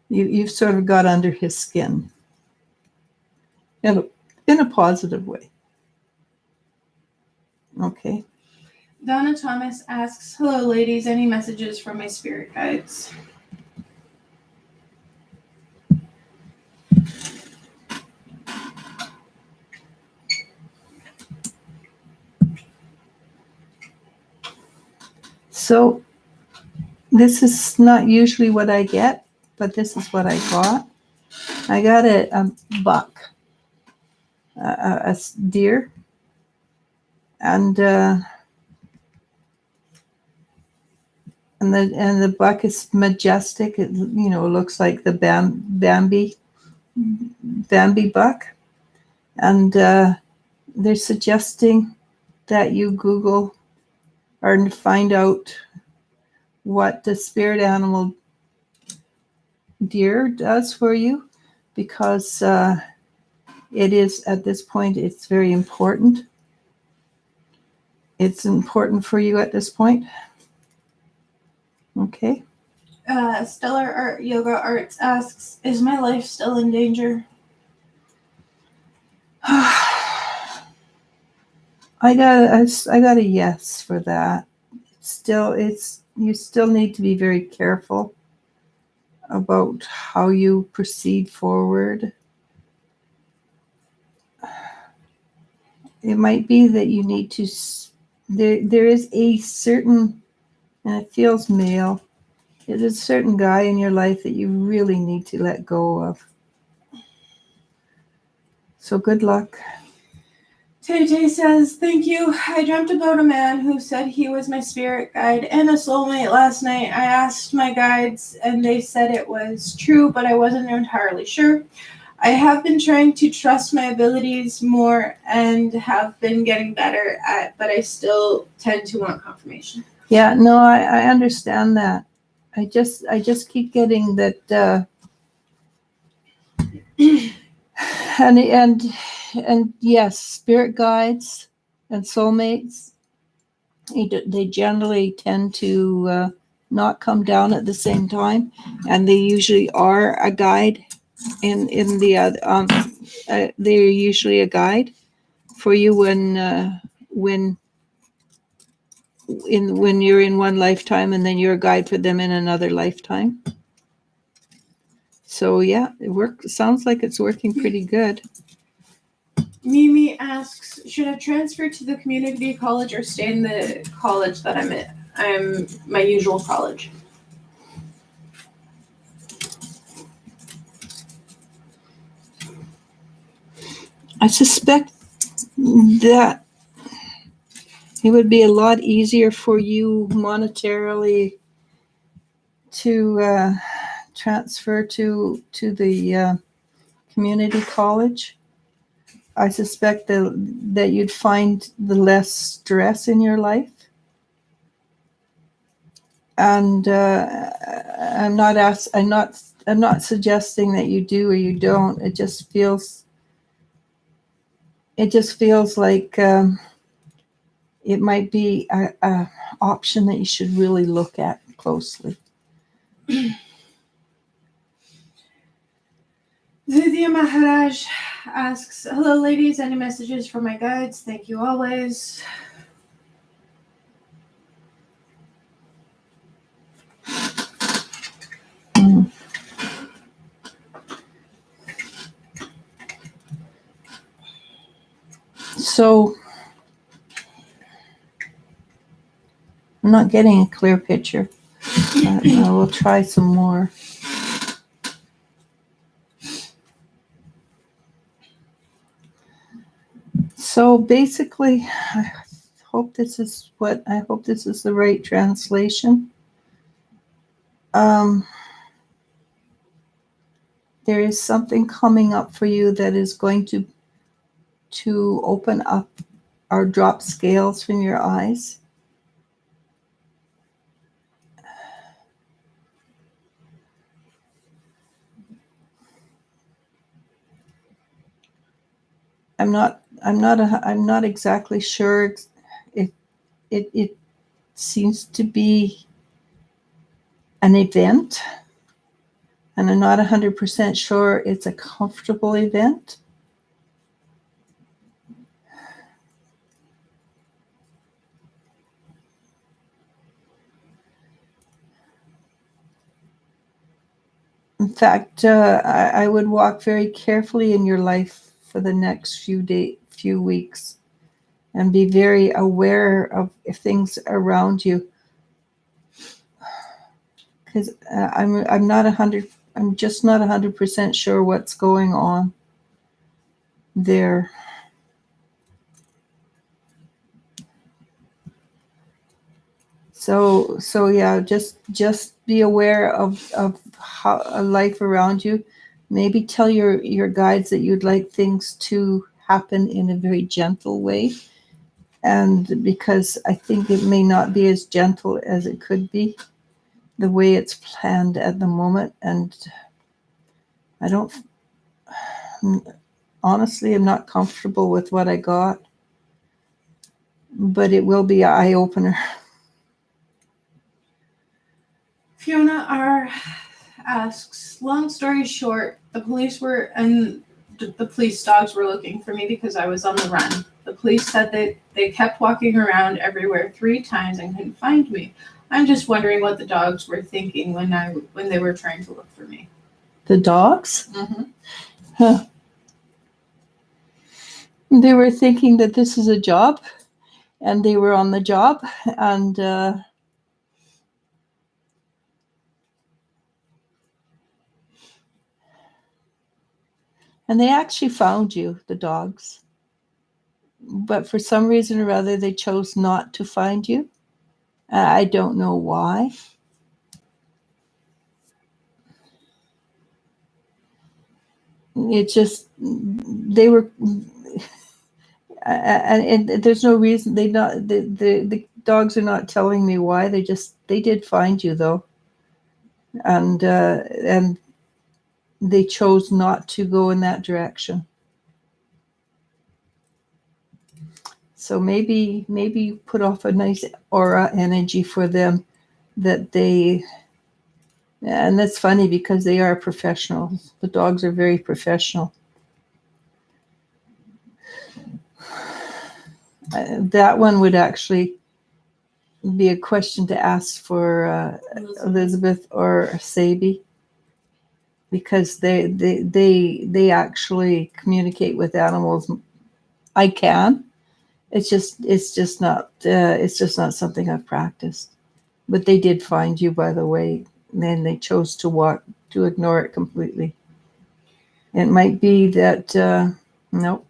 You've sort of got under his skin in a positive way. Okay. Donna Thomas asks, hello ladies, any messages from my spirit guides? So This is not usually what I get, but this is what I got. I got a buck, a deer, and the buck is majestic. It looks like the Bambi buck, and they're suggesting that you Google or find out what the spirit animal deer does for you, because it is, at this point, it's very important. It's important for you at this point. Okay. Stellar Art Yoga Arts asks, is my life still in danger? I got a yes for that. You still need to be very careful about how you proceed forward. It might be that you need to, there is a certain, and it feels male, there's a certain guy in your life that you really need to let go of. So good luck. Tay says, thank you. I dreamt about a man who said he was my spirit guide and a soulmate last night. I asked my guides and they said it was true, but I wasn't entirely sure. I have been trying to trust my abilities more and have been getting better but I still tend to want confirmation. Yeah, no, I understand that. I just keep getting that and yes, spirit guides and soulmates, they generally tend to not come down at the same time, and they usually are a guide in the they're usually a guide for you when you're in one lifetime, and then you're a guide for them in another lifetime. So yeah, sounds like it's working pretty good. Mimi asks, should I transfer to the community college or stay in the college that I'm in? I'm my usual college. I suspect that it would be a lot easier for you monetarily to transfer to the community college. I suspect that you'd find the less stress in your life. And I'm not suggesting that you do or you don't. It just feels like it might be a option that you should really look at closely. Vidya Maharaj asks, hello ladies, any messages for my guides? Thank you always. So I'm not getting a clear picture. I will try some more. So basically, I hope this is the right translation. There is something coming up for you that is going to open up or drop scales from your eyes. I'm not exactly sure if it seems to be an event, and I'm not 100% sure it's a comfortable event. In fact, I would walk very carefully in your life for the next few weeks, and be very aware of things around you. because I'm just not 100% sure what's going on there. So yeah, just be aware of how a life around you. Maybe tell your guides that you'd like things to happen in a very gentle way, and because I think it may not be as gentle as it could be, the way it's planned at the moment. And I don't, honestly, I'm not comfortable with what I got, but it will be an eye opener. Fiona R asks, long story short, the police dogs were looking for me because I was on the run. The police said they kept walking around everywhere 3 times and couldn't find me. I'm just wondering what the dogs were thinking when they were trying to look for me. The dogs? Mm-hmm. Huh. They were thinking that this is a job, and they were on the job, and they actually found you, the dogs. But for some reason or other, they chose not to find you. I don't know why. It just, they were, and there's no reason, the dogs are not telling me why. They did find you though. And they chose not to go in that direction. So maybe you put off a nice aura energy for them that they, and that's funny because they are professionals. The dogs are very professional. That one would actually be a question to ask for Elizabeth or Sabi, because they actually communicate with animals. I can. It's just not something I've practiced. But they did find you, by the way, and they chose to ignore it completely. It might be that no,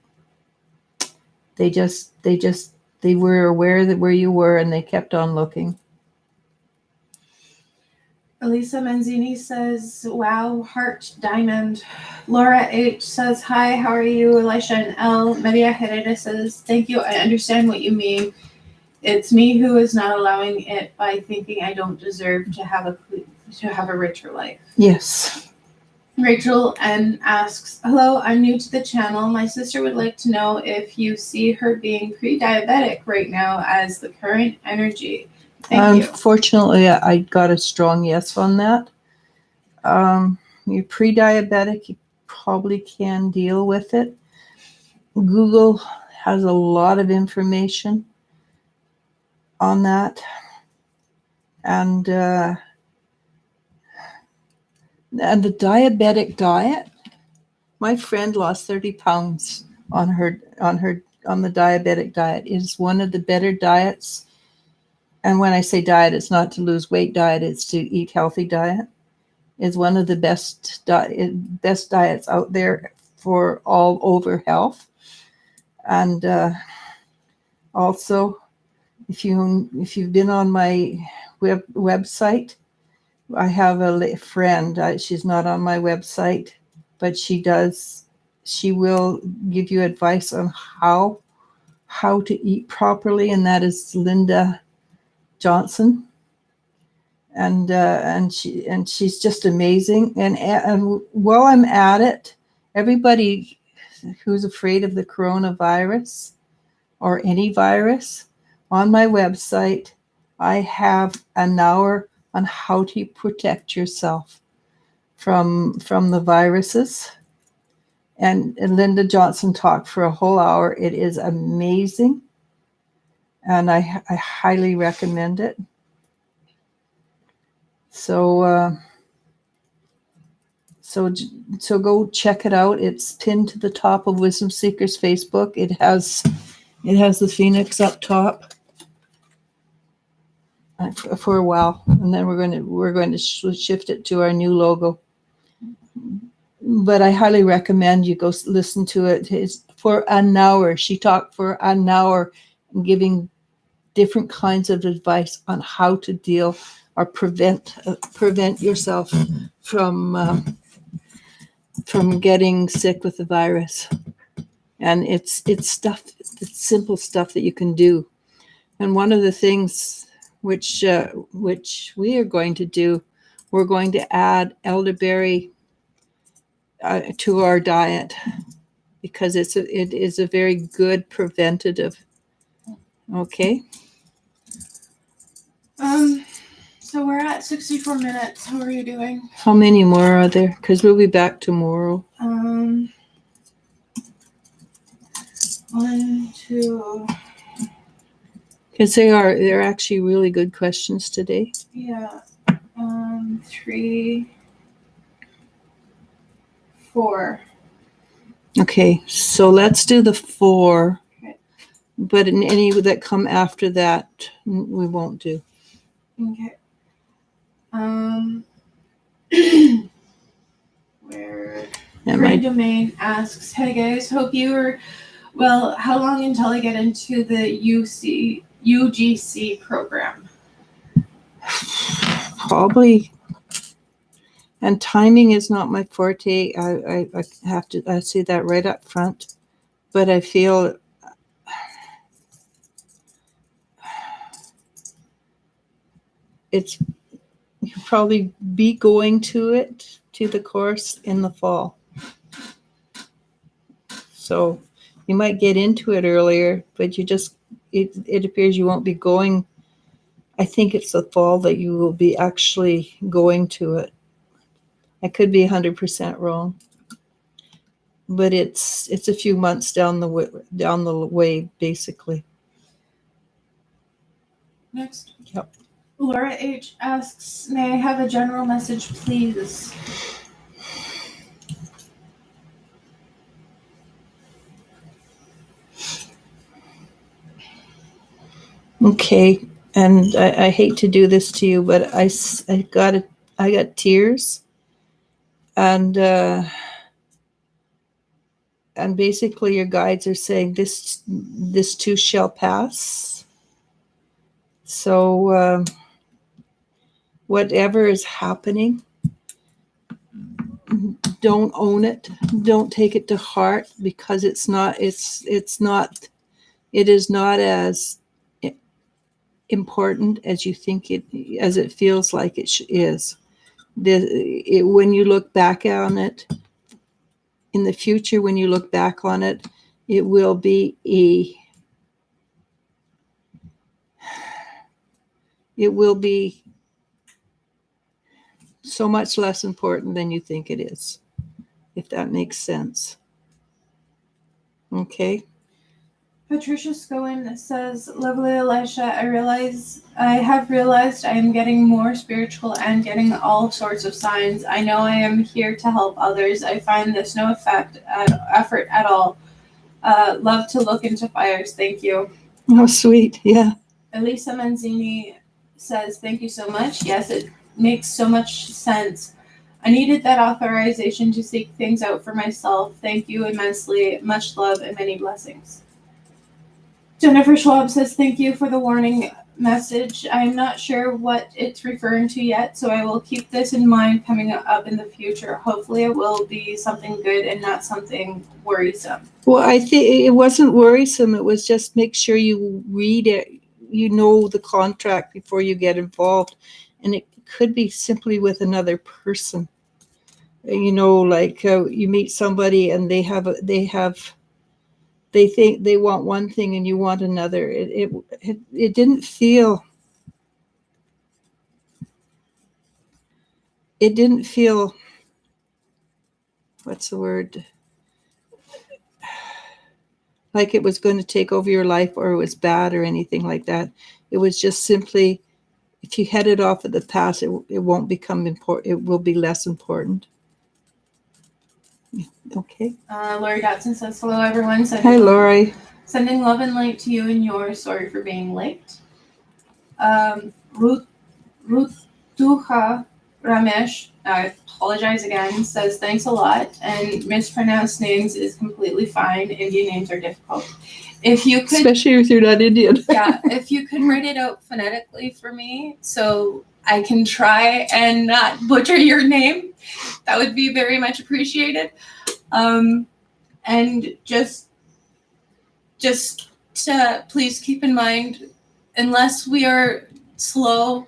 they were aware that where you were, and they kept on looking. Elisa Manzini says, wow, heart diamond. Laura H says, hi, how are you? Elisha and L. Maria Herrera says, thank you. I understand what you mean. It's me who is not allowing it by thinking I don't deserve to have a richer life. Yes. Rachel N asks, hello, I'm new to the channel. My sister would like to know if you see her being pre-diabetic right now as the current energy. Thank you. Unfortunately, I got a strong yes on that. You're pre-diabetic, you probably can deal with it. Google has a lot of information on that. And the diabetic diet, my friend lost 30 pounds on the diabetic diet. It is one of the better diets. And when I say diet, it's not to lose weight diet, it's to eat healthy diet. It's one of the best diets out there for all over health. And also, if you've been on my website, I have a friend. She's not on my website, but she will give you advice on how to eat properly, and that is Linda Johnson. And she's just amazing. And while I'm at it, everybody who's afraid of the coronavirus or any virus, on my website, I have an hour on how to protect yourself from the viruses. And Linda Johnson talked for a whole hour. It is amazing, and I highly recommend it. So go check it out. It's pinned to the top of Wisdom Seekers Facebook. It has the phoenix up top. for a while, and then we're going to shift it to our new logo. But I highly recommend you go listen to it. It's for an hour. She talked for an hour, giving different kinds of advice on how to deal or prevent yourself from getting sick with the virus. And it's simple stuff that you can do. And one of the things which we are going to do, we're going to add elderberry to our diet, because it is a very good preventative. Okay. So we're at 64 minutes. How are you doing? How many more are there? Because we'll be back tomorrow. 1, 2. Because they're actually really good questions today. Yeah. 3, 4. Okay, so let's do the 4. Okay. But in any that come after that, we won't do. Okay. Where Great Domain asks, "Hey guys, hope you are well. How long until I get into the UGC program?" Probably. And timing is not my forte. I have to say that right up front. But I feel you'll probably be going to the course in the fall. So you might get into it earlier, but it appears you won't be going. I think it's the fall that you will be actually going to it. I could be 100% wrong, but it's a few months down the way, basically. Next. Yep. Laura H asks, "May I have a general message, please?" Okay, and I hate to do this to you, but I got tears, and basically your guides are saying this too shall pass. So whatever is happening, don't own it. Don't take it to heart, because it is not as important as you think as it feels like it is. When you look back on it in the future, when you look back on it, it will be so much less important than you think it is, if that makes sense. Okay. Patricia Scowen says, "Lovely Eliz-sha, I have realized I am getting more spiritual and getting all sorts of signs. I know I am here to help others. I find this no effort at all. Love to look into fires. Thank you." Oh, sweet. Yeah. Elisa Manzini says, "Thank you so much. Yes, it makes so much sense. I needed that authorization to seek things out for myself. Thank you immensely. Much love and many blessings." Jennifer Schwab says, "Thank you for the warning message. I'm not sure what it's referring to yet, so I will keep this in mind coming up in the future. Hopefully it will be something good and not something worrisome." Well, I think it wasn't worrisome. It was just make sure you read it, you know the contract before you get involved. And it could be simply with another person. Like you meet somebody and they think they want one thing and you want another. It didn't feel. It didn't feel. What's the word? Like it was going to take over your life, or it was bad, or anything like that. It was just simply, if you head it off at the past, it won't become important. It will be less important. Okay. Lori Dotson says, "Hello, everyone." Hi, Lori. Sending love and light to you and yours. Sorry for being late. Rutuha Ramesh, I apologize again, says thanks a lot, and mispronounced names is completely fine. Indian names are difficult. If you could, especially if you're not Indian. yeah, if you could write it out phonetically for me so I can try and not butcher your name, that would be very much appreciated. And just to please keep in mind, unless we are slow,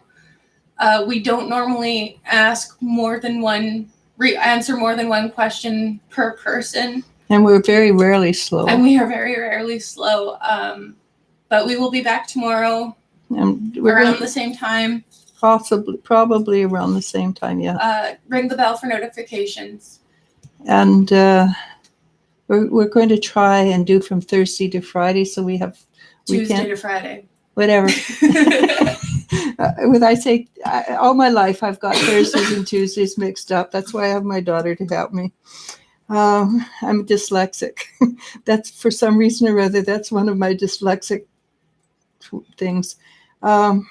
we don't normally ask more than one, answer more than one question per person. And we're very rarely slow. And we are very rarely slow. But we will be back tomorrow around the same time. Probably around the same time, yeah. Ring the bell for notifications. And we're going to try and do from Thursday to Friday, so we have Tuesday to Friday. Whatever. All my life I've got Thursdays and Tuesdays mixed up. That's why I have my daughter to help me. I'm dyslexic. That's, for some reason or other, that's one of my dyslexic things. We're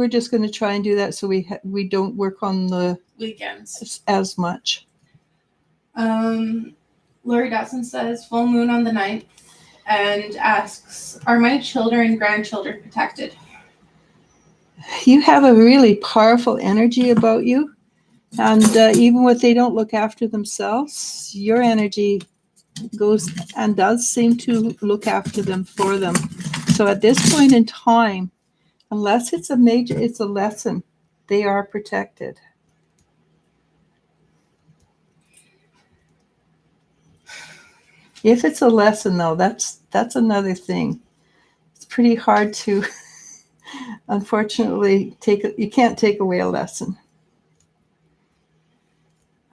just going to try and do that so we don't work on the weekends as much. Lori Dotson says full moon on the 9th and asks, are my children and grandchildren protected? You have a really powerful energy about you. And even when they don't look after themselves, your energy goes and does seem to look after them for them. So at this point in time, unless it's a lesson, they are protected. If it's a lesson, though, that's another thing. It's pretty hard to, unfortunately, you can't take away a lesson.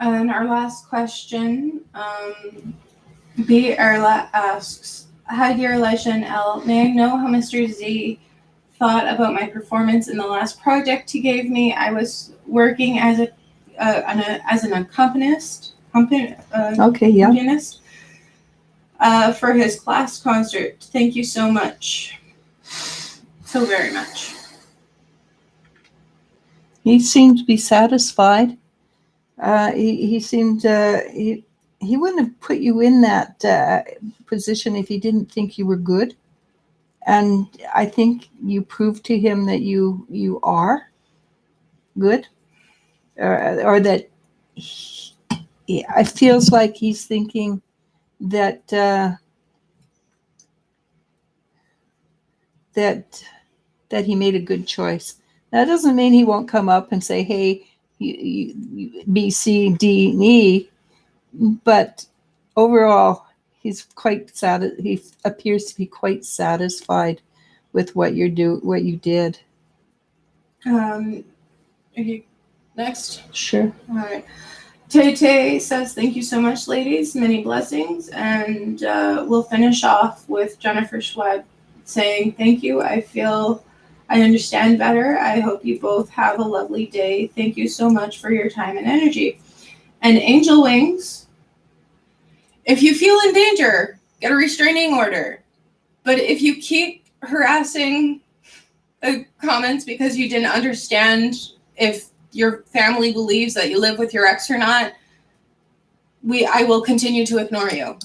And our last question, B. Erla asks, hi dear Eliz-sha and Elle, may I know how Mr. Z thought about my performance in the last project he gave me? I was working as an accompanist. Accompanist for his class concert. Thank you so much. So very much. He seemed to be satisfied. He seemed he wouldn't have put you in that position if he didn't think you were good. And I think you proved to him that you are good, or that it feels like he's thinking that that he made a good choice. That doesn't mean he won't come up and say, hey, you B, C, D, and E, but overall, he's quite he appears to be quite satisfied with what you did. Okay, next. Sure. All right. Tay says, thank you so much, ladies. Many blessings. And we'll finish off with Jennifer Schweb saying, thank you. I feel I understand better. I hope you both have a lovely day. Thank you so much for your time and energy. And Angel Wings, if you feel in danger, get a restraining order. But if you keep harassing the comments because you didn't understand if your family believes that you live with your ex or not, I will continue to ignore you.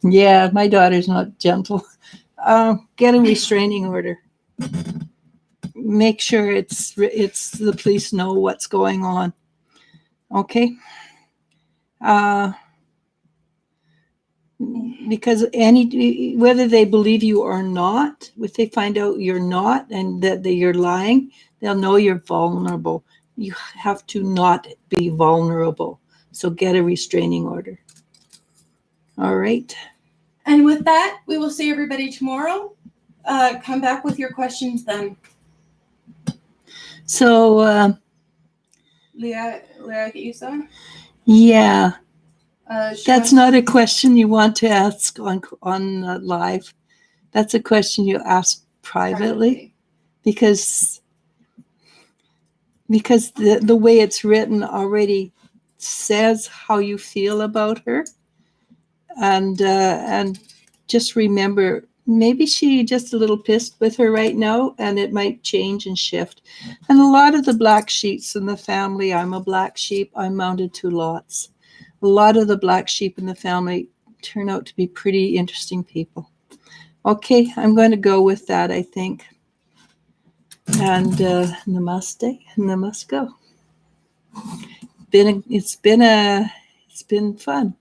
Yeah, my daughter's not gentle. Get a restraining order. Make sure it's the police know what's going on. Okay. Because whether they believe you or not, if they find out you're not and that you're lying, they'll know you're vulnerable. You have to not be vulnerable. So get a restraining order. All right. And with that, we will see everybody tomorrow. Come back with your questions then. So, Leah Isa? Yeah. That's not a question you want to ask on live. That's a question you ask privately. because the way it's written already says how you feel about her, and just remember maybe she just a little pissed with her right now, and it might change and shift. And a lot of the black sheeps in the family, I'm a black sheep, I'm mounted to lots. A lot of the black sheep in the family turn out to be pretty interesting people. Okay, I'm going to go with that, I think. And namaste, namasko. It's been fun.